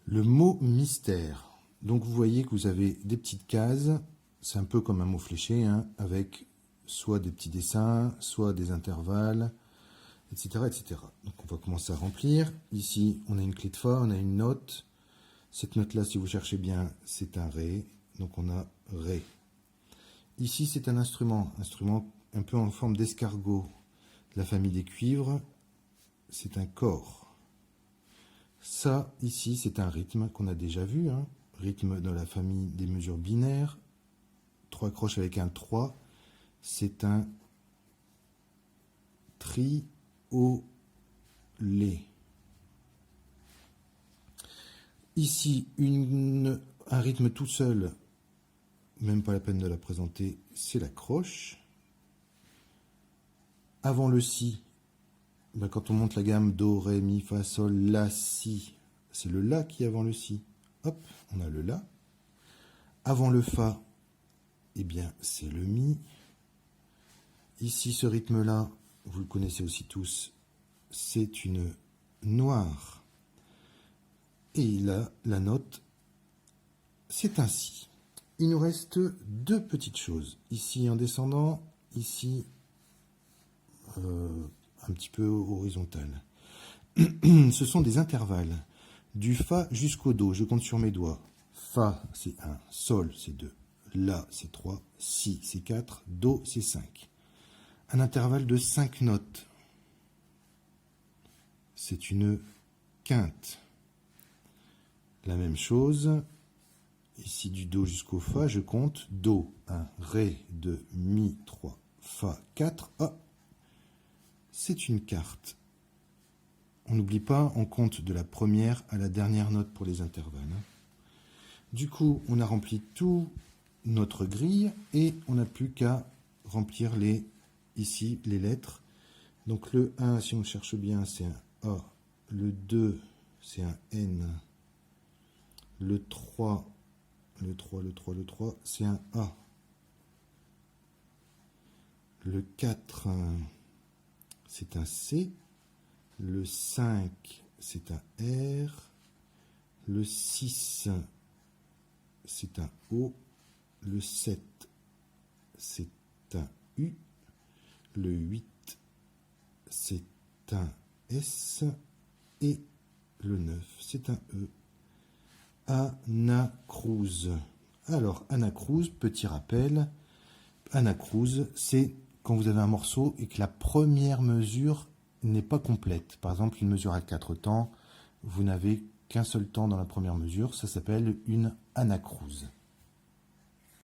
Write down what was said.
Le mot mystère. Donc vous voyez que vous avez des petites cases, c'est un peu comme un mot fléché, hein, avec soit des petits dessins, soit des intervalles, etc., etc. Donc on va commencer à remplir. Ici, on a une clé de fa, on a une note. Cette note-là, si vous cherchez bien, c'est un ré. Donc on a ré. Ici, c'est un instrument un peu en forme d'escargot de la famille des cuivres. C'est un cor. Ça, ici, c'est un rythme qu'on a déjà vu, hein. Rythme dans la famille des mesures binaires. 3 croches avec un 3, c'est un triolet. Ici, un rythme tout seul, même pas la peine de la présenter, c'est la croche. Avant le si, ben quand on monte la gamme do, ré, mi, fa, sol, la, si, c'est le la qui est avant le si. Hop, on a le la. Avant le fa, eh bien, c'est le mi. Ici, ce rythme-là, vous le connaissez aussi tous, c'est une noire. Et là, la note, c'est un si. Il nous reste deux petites choses. Ici, en descendant, ici, un petit peu horizontal. Ce sont des intervalles. Du fa jusqu'au do, je compte sur mes doigts. Fa, c'est 1. Sol, c'est 2. La, c'est 3. Si, c'est 4. Do, c'est 5. Un intervalle de 5 notes. C'est une quinte. La même chose. Ici, du do jusqu'au fa, je compte do, 1, ré, 2, mi, 3, fa, 4. Ah, c'est une quarte. On n'oublie pas, on compte de la première à la dernière note pour les intervalles. Du coup, on a rempli tout notre grille et on n'a plus qu'à remplir ici les lettres. Donc le 1, si on le cherche bien, c'est un A. Le 2, c'est un N. Le 3, c'est un A. Le 4, c'est un C. Le 5, c'est un R. Le 6, c'est un O. Le 7, c'est un U. Le 8, c'est un S. Et le 9, c'est un E. Anacrouse. Alors, anacrouse, petit rappel. Anacrouse, c'est quand vous avez un morceau et que la première mesure n'est pas complète. Par exemple, une mesure à 4 temps, vous n'avez qu'un seul temps dans la première mesure, ça s'appelle une anacrouse.